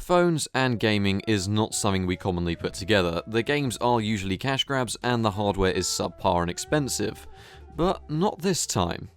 Phones and gaming is not something we commonly put together. The games are usually cash grabs and the hardware is subpar and expensive. But not this time.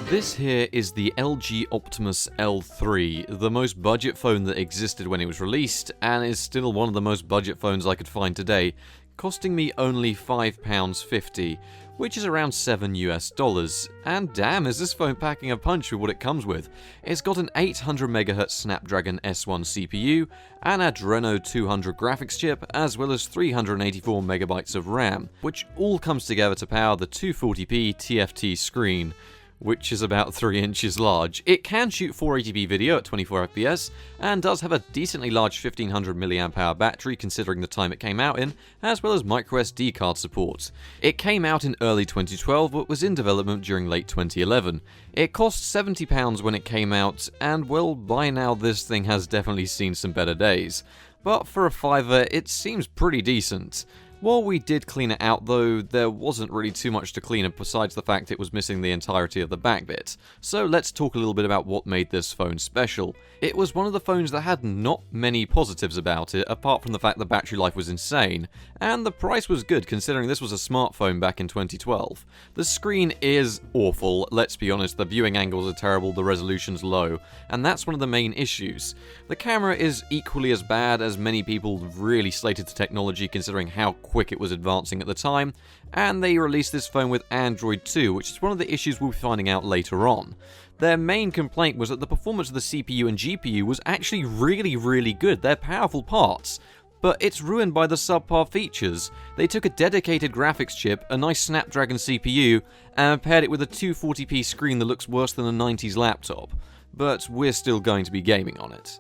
This here is the LG Optimus L3, the most budget phone that existed when it was released, and is still one of the most budget phones I could find today, costing me only £5.50, which is around $7 US. And damn, is this phone packing a punch with what it comes with. It's got an 800MHz Snapdragon S1 CPU, an Adreno 200 graphics chip, as well as 384MB of RAM, which all comes together to power the 240p TFT screen, which is about 3 inches large. It can shoot 480p video at 24fps, and does have a decently large 1500 mAh battery considering the time it came out in, as well as microSD card support. It came out in early 2012, but was in development during late 2011. It cost £70 when it came out, and well, by now this thing has definitely seen some better days. But for a $5, it seems pretty decent. While we did clean it out though, there wasn't really too much to clean up besides the fact it was missing the entirety of the back bit. So let's talk a little bit about what made this phone special. It was one of the phones that had not many positives about it, apart from the fact the battery life was insane, and the price was good considering this was a smartphone back in 2012. The screen is awful, let's be honest, the viewing angles are terrible, the resolution's low, and that's one of the main issues. The camera is equally as bad as many people really slated the technology considering how quick it was advancing at the time, and they released this phone with Android 2, which is one of the issues we'll be finding out later on. Their main complaint was that the performance of the CPU and GPU was actually really good, they're powerful parts, but it's ruined by the subpar features. They took a dedicated graphics chip, a nice Snapdragon CPU, and paired it with a 240p screen that looks worse than a 90s laptop, but we're still going to be gaming on it.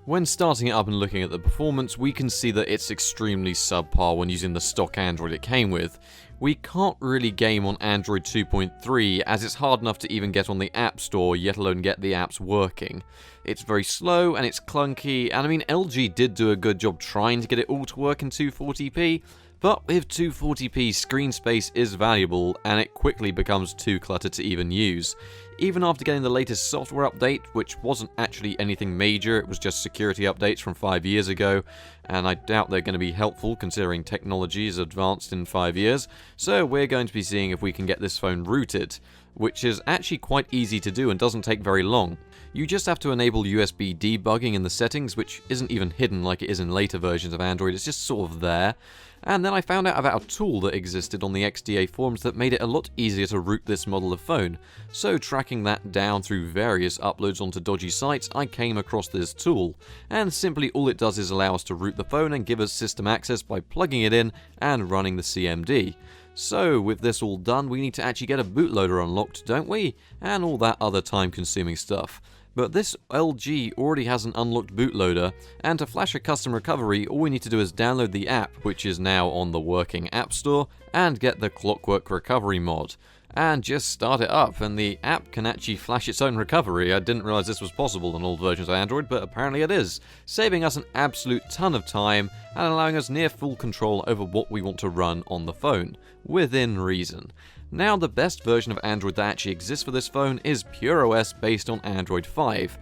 When starting it up and looking at the performance, we can see that it's extremely subpar when using the stock Android it came with. We can't really game on Android 2.3 as it's hard enough to even get on the App Store, yet alone get the apps working. It's very slow and it's clunky, and I mean LG did do a good job trying to get it all to work in 240p, but with 240p screen space is valuable and it quickly becomes too cluttered to even use. Even after getting the latest software update, which wasn't actually anything major, it was just security updates from 5 years ago, and I doubt they're going to be helpful considering technology is advanced in 5 years, so we're going to be seeing if we can get this phone rooted, which is actually quite easy to do and doesn't take very long. You just have to enable USB debugging in the settings, which isn't even hidden like it is in later versions of Android, it's just sort of there. And then I found out about a tool that existed on the XDA forums that made it a lot easier to root this model of phone. So tracking that down through various uploads onto dodgy sites, I came across this tool. And simply all it does is allow us to root the phone and give us system access by plugging it in and running the CMD. So with this all done, we need to actually get a bootloader unlocked, don't we? And all that other time-consuming stuff. But this LG already has an unlocked bootloader, and to flash a custom recovery, all we need to do is download the app, which is now on the working App Store, and get the Clockwork Recovery mod. And just start it up, and the app can actually flash its own recovery. I didn't realize this was possible on old versions of Android, but apparently it is, saving us an absolute ton of time and allowing us near full control over what we want to run on the phone, within reason. Now, the best version of Android that actually exists for this phone is PureOS based on Android 5.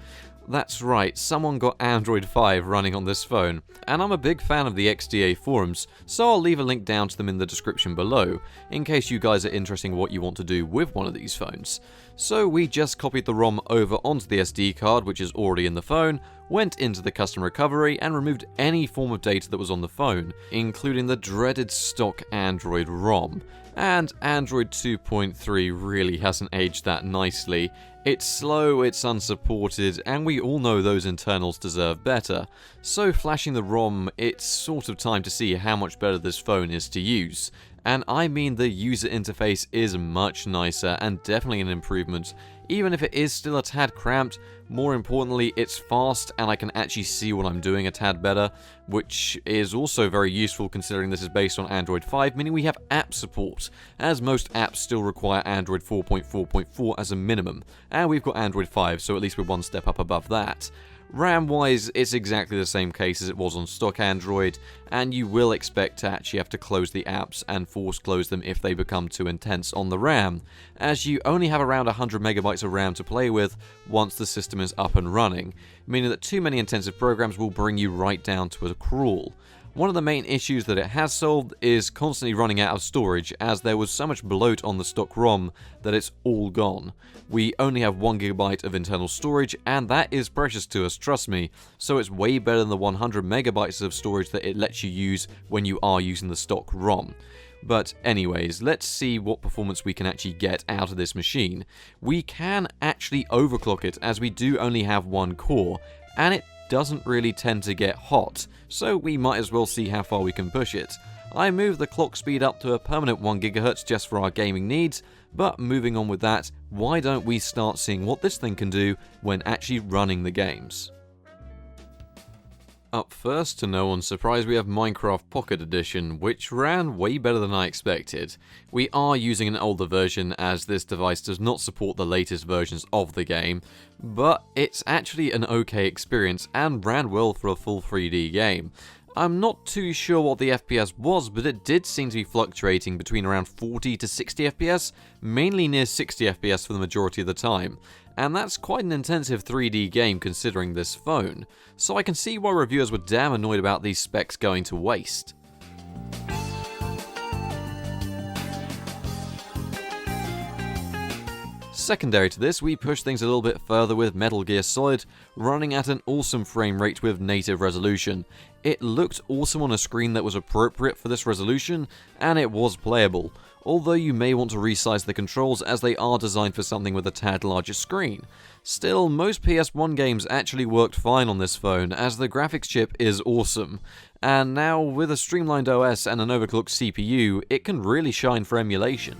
That's right, someone got Android 5 running on this phone, and I'm a big fan of the XDA forums, so I'll leave a link down to them in the description below, in case you guys are interested in what you want to do with one of these phones. So we just copied the ROM over onto the SD card, which is already in the phone, went into the custom recovery and removed any form of data that was on the phone, including the dreaded stock Android ROM. And Android 2.3 really hasn't aged that nicely. It's slow, it's unsupported, and we all know those internals deserve better. So flashing the ROM, it's sort of time to see how much better this phone is to use. And I mean the user interface is much nicer and definitely an improvement. Even if it is still a tad cramped, more importantly it's fast and I can actually see what I'm doing a tad better, which is also very useful considering this is based on Android 5, meaning we have app support, as most apps still require Android 4.4.4 as a minimum, and we've got Android 5, so at least we're one step up above that. RAM-wise, it's exactly the same case as it was on stock Android, and you will expect to actually have to close the apps and force close them if they become too intense on the RAM, as you only have around 100 megabytes of RAM to play with once the system is up and running, meaning that too many intensive programs will bring you right down to a crawl. One of the main issues that it has solved is constantly running out of storage, as there was so much bloat on the stock ROM that it's all gone. We only have 1GB of internal storage, and that is precious to us, trust me, so it's way better than the 100 megabytes of storage that it lets you use when you are using the stock ROM. But anyways, let's see what performance we can actually get out of this machine. We can actually overclock it, as we do only have one core, and it doesn't really tend to get hot, so we might as well see how far we can push it. I moved the clock speed up to a permanent 1GHz just for our gaming needs, but moving on with that, why don't we start seeing what this thing can do when actually running the games. Up first, to no one's surprise, we have Minecraft Pocket Edition, which ran way better than I expected. We are using an older version, as this device does not support the latest versions of the game, but it's actually an okay experience and ran well for a full 3D game. I'm not too sure what the FPS was, but it did seem to be fluctuating between around 40 to 60 FPS, mainly near 60 FPS for the majority of the time. And that's quite an intensive 3D game considering this phone, so I can see why reviewers were damn annoyed about these specs going to waste. Secondary to this, we push things a little bit further with Metal Gear Solid, running at an awesome frame rate with native resolution. It looked awesome on a screen that was appropriate for this resolution, and it was playable, although you may want to resize the controls as they are designed for something with a tad larger screen. Still, most PS1 games actually worked fine on this phone, as the graphics chip is awesome, and now with a streamlined OS and an overclocked CPU, it can really shine for emulation.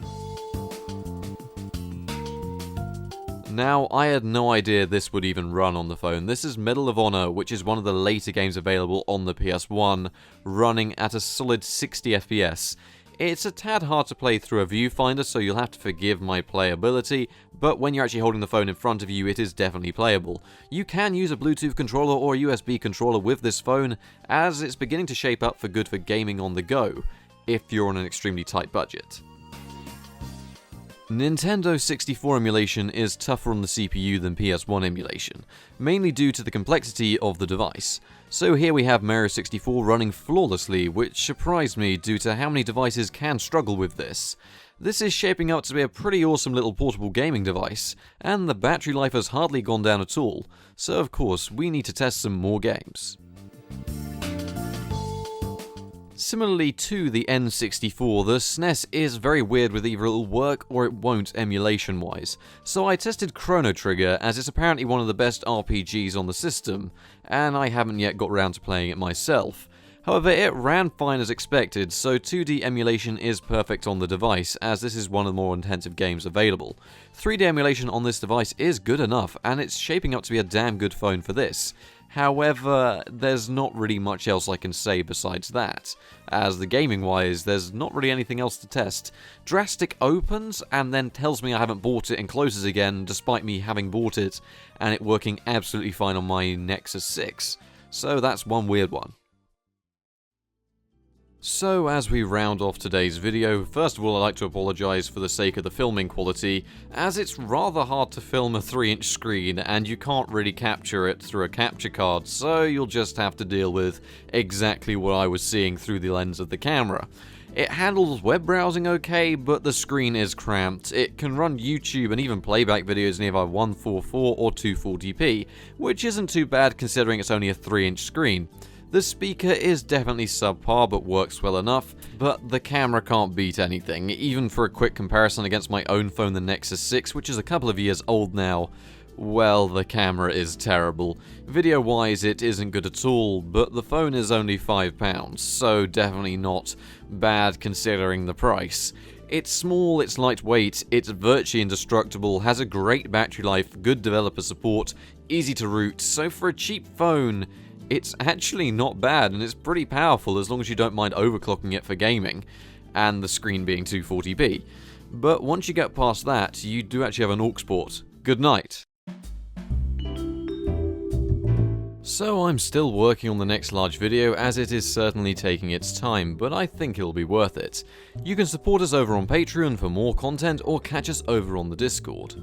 Now, I had no idea this would even run on the phone. This is Medal of Honor, which is one of the later games available on the PS1, running at a solid 60 FPS. It's a tad hard to play through a viewfinder, so you'll have to forgive my playability, but when you're actually holding the phone in front of you, it is definitely playable. You can use a Bluetooth controller or a USB controller with this phone, as it's beginning to shape up for good for gaming on the go, if you're on an extremely tight budget. Nintendo 64 emulation is tougher on the CPU than PS1 emulation, mainly due to the complexity of the device. So here we have Mario 64 running flawlessly, which surprised me due to how many devices can struggle with this. This is shaping up to be a pretty awesome little portable gaming device, and the battery life has hardly gone down at all, so of course we need to test some more games. Similarly to the N64, the SNES is very weird with either it'll work or it won't emulation-wise, so I tested Chrono Trigger as it's apparently one of the best RPGs on the system, and I haven't yet got around to playing it myself. However, it ran fine as expected, so 2D emulation is perfect on the device, as this is one of the more intensive games available. 3D emulation on this device is good enough, and it's shaping up to be a damn good phone for this. However, there's not really much else I can say besides that, as the gaming-wise, there's not really anything else to test. Drastic opens, and then tells me I haven't bought it and closes again, despite me having bought it, and it working absolutely fine on my Nexus 6. So that's one weird one. So as we round off today's video, first of all I'd like to apologise for the sake of the filming quality, as it's rather hard to film a 3-inch screen and you can't really capture it through a capture card, so you'll just have to deal with exactly what I was seeing through the lens of the camera. It handles web browsing okay, but the screen is cramped. It can run YouTube and even playback videos in either 144 or 240p, which isn't too bad considering it's only a 3-inch screen. The speaker is definitely subpar but works well enough, but the camera can't beat anything. Even for a quick comparison against my own phone, the Nexus 6, which is a couple of years old now, well, the camera is terrible. Video-wise, it isn't good at all, but the phone is only £5, so definitely not bad considering the price. It's small, it's lightweight, it's virtually indestructible, has a great battery life, good developer support, easy to root, so for a cheap phone, it's actually not bad, and it's pretty powerful as long as you don't mind overclocking it for gaming, and the screen being 240p. But once you get past that, you do actually have an aux port. Good night. So I'm still working on the next large video, as it is certainly taking its time, but I think it'll be worth it. You can support us over on Patreon for more content or catch us over on the Discord.